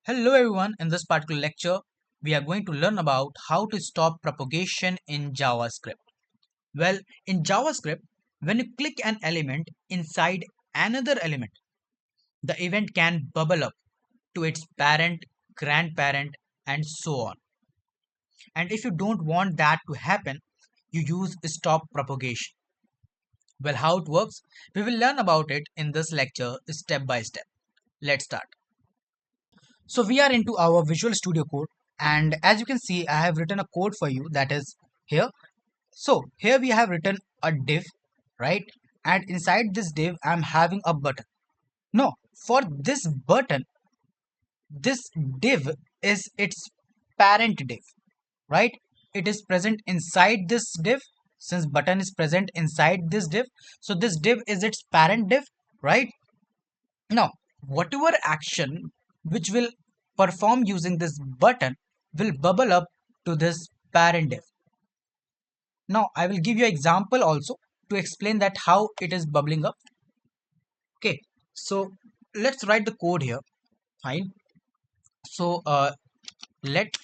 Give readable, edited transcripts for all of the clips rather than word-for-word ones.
Hello everyone, in this particular lecture, we are going to learn about how to stop propagation in JavaScript. Well, in JavaScript, when you click an element inside another element, the event can bubble up to its parent, grandparent, and so on. And if you don't want that to happen, you use stop propagation. Well, how it works, we will learn about it in this lecture step by step. Let's start. So we are into our Visual Studio Code, and as you can see I have written a code for you that is here. So here we have written a div, right? And inside this div I'm having a button. No, for this button, this div is its parent div, right? It is present inside this div. Since button is present inside this div, so this div is its parent div, right? Now, whatever action which will perform using this button will bubble up to this parent div. Now, I will give you an example also to explain that how it is bubbling up. Okay, so let's write the code here. Fine. So let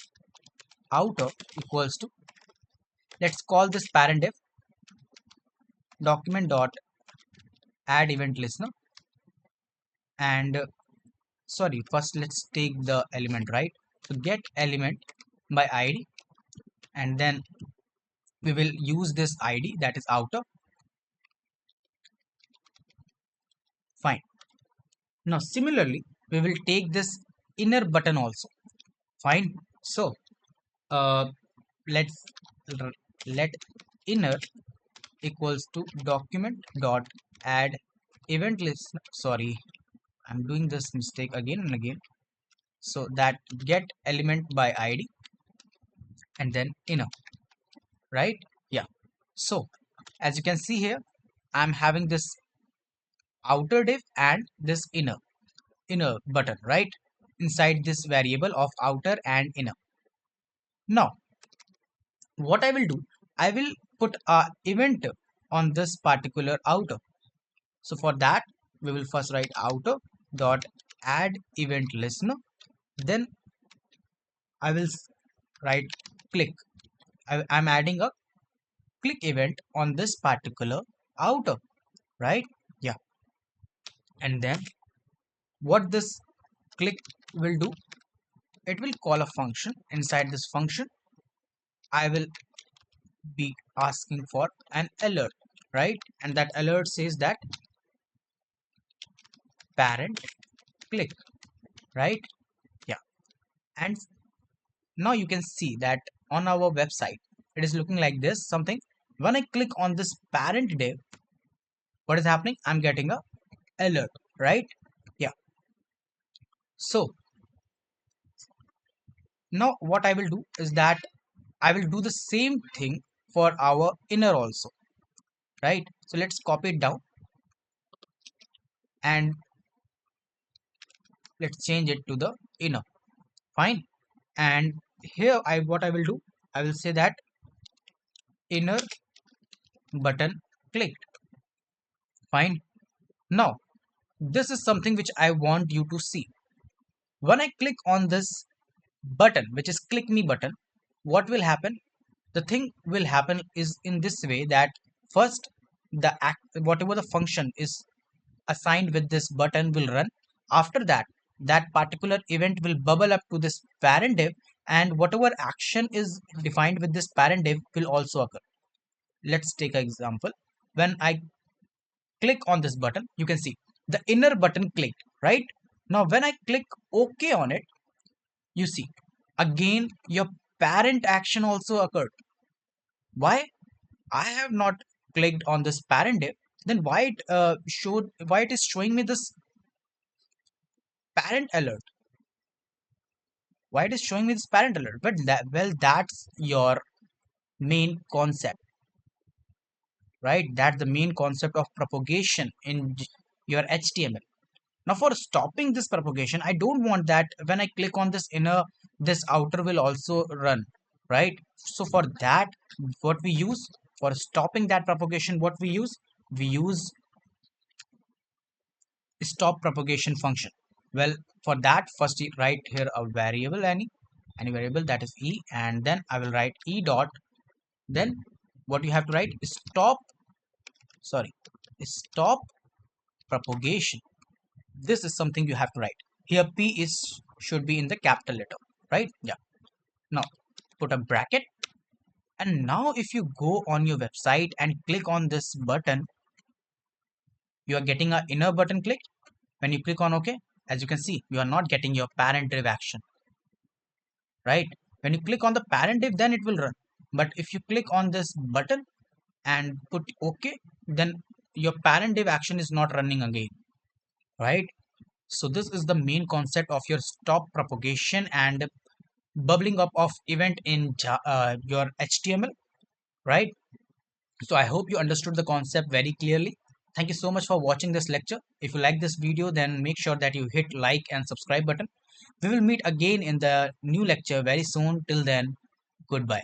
outer equals to, let's call this parent div document dot add event listener, and sorry, first let's take the element, right? So get element by id, and then we will use this id, that is outer. Fine. Now similarly we will take this inner button also. Fine. So uh, let's let inner equals to document dot add event list. Sorry, I'm doing this mistake again and again. So that get element by id and then inner, right? Yeah. So as you can see here, I'm having this outer div and this inner button, right, inside this variable of outer and inner. Now what I will do, I will put a event on this particular outer. So for that we will first write outer dot add event listener, then I will write click. I'm adding a click event on this particular outer, right? Yeah. And then what this click will do, it will call a function. Inside this function I will be asking for an alert, right? And that alert says that parent click, right? Yeah. And now you can see that on our website it is looking like this something. When I click on this parent div, what is happening, I'm getting a alert, right? Yeah. So now what I will do is that I will do the same thing for our inner also, right? So let's copy it down and let's change it to the inner. Fine. And here what I will do, I will say that inner button clicked. Fine. Now this is something which I want you to see. When I click on this button, which is click me button, what will happen, the thing will happen is in this way that first the act, whatever the function is assigned with this button will run. After that, that particular event will bubble up to this parent div, and whatever action is defined with this parent div will also occur. Let's take an example. When I click on this button, you can see the inner button clicked, right? Now when I click OK on it, you see again your parent action also occurred. Why? I have not clicked on this parent div. Then why it is showing me this parent alert? Why it is showing me this parent alert? But that's your main concept, right? That's the main concept of propagation in your HTML. Now for stopping this propagation, I don't want that when I click on this inner, this outer will also run, right? So for that, what we use for stopping that propagation, what we use stop propagation function. Well, for that, first you write here a variable, any variable, that is e, and then I will write e dot. Then what you have to write is stop propagation. This is something you have to write here. P is should be in the capital letter, right? Yeah. Now put a bracket, and now if you go on your website and click on this button, you are getting a inner button click. When you click on OK, as you can see, you are not getting your parent div action, right? When you click on the parent div, then it will run. But if you click on this button and put OK, then your parent div action is not running again, right? So this is the main concept of your stop propagation and bubbling up of event in your HTML, right? So I hope you understood the concept very clearly. Thank you so much for watching this lecture. If you like this video, then make sure that you hit like and subscribe button. We will meet again in the new lecture very soon. Till then, goodbye.